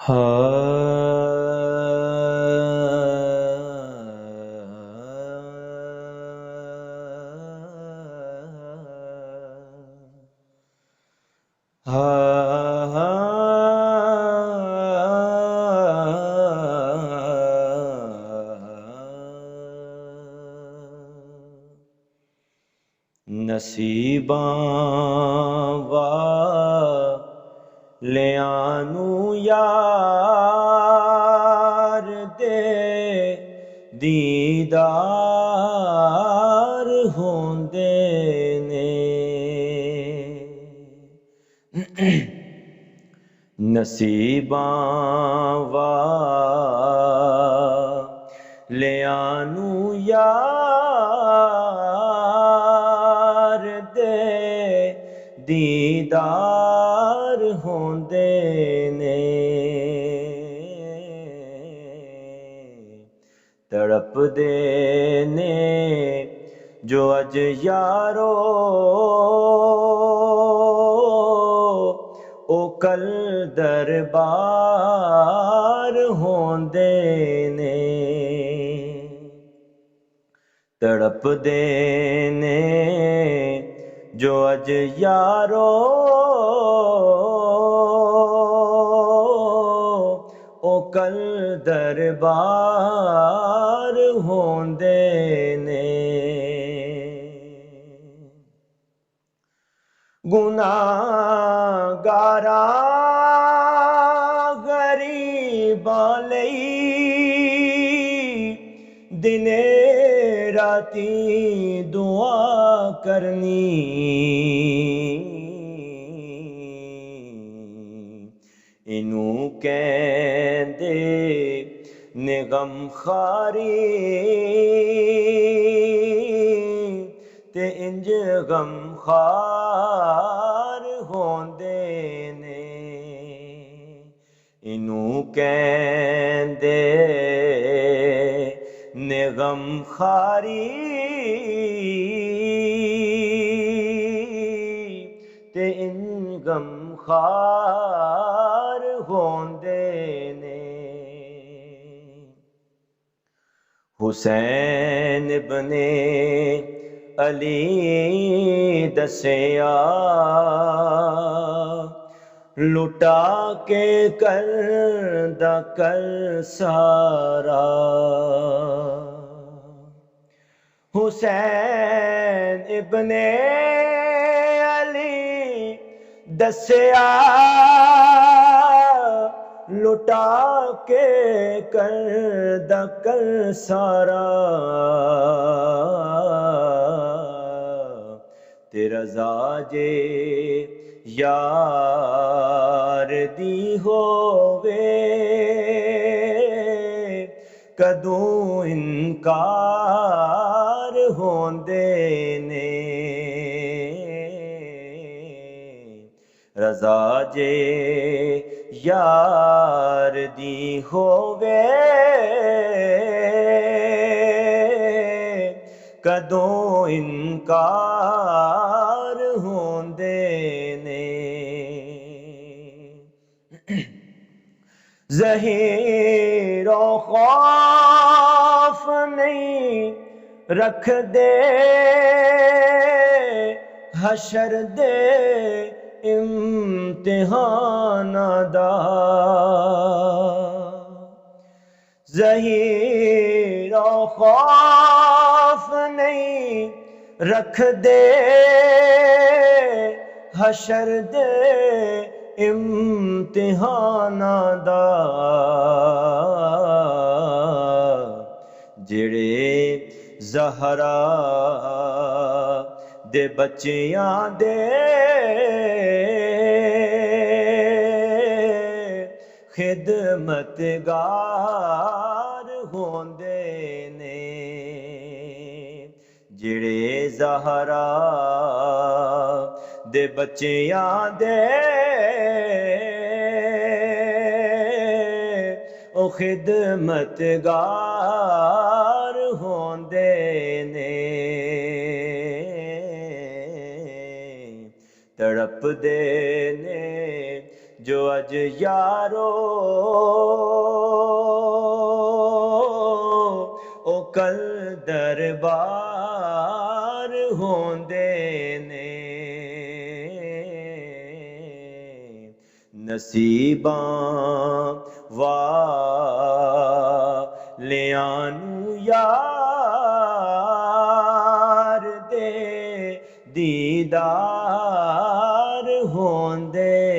ہا نصیباں والیاں نوں یار دے دیدار ہوندے نے نصیباں والیاں نوں یار دے دیدار ہوندے نے تڑپ دے نے جو اج یارو او کل دربار ہوندے نے تڑپ دے نے جو اج یارو او کل دربار ہوندے نے گناہگاراں غریباں لئی دنے راتی دعا کرنی اینوں کہندے نے غم خاری تے انج غم خار ہوندے نے اینوں کہندے نے غم خاری تے ان غم خار ہوندے نے حسین ابن علی دسیا لٹا کے کردا کر سارا حسین ابن علی دسیا لٹا کے کردا کر سارا تے رضا جے یار دی ہووے کدوں انکار ہوندے نے رضا جے یار دی ہووے کدوں انکار ہوندے نے ظہیر و خوف نہیں رکھ دے حشر دے امتحان دا ظہیر و خوف نہیں رکھ دے حشر دے امتحان دا جڑے زہرا دے بچیاں دے خدمتگار ہوندے نے جڑے زہرا دے بچیاں دے او خدمتگار ہوندے نے تڑپ دے نے جو اج یارو او کل دربار ہوندے نے نصیباں والیاں نوں یار دے دیدار ہوندے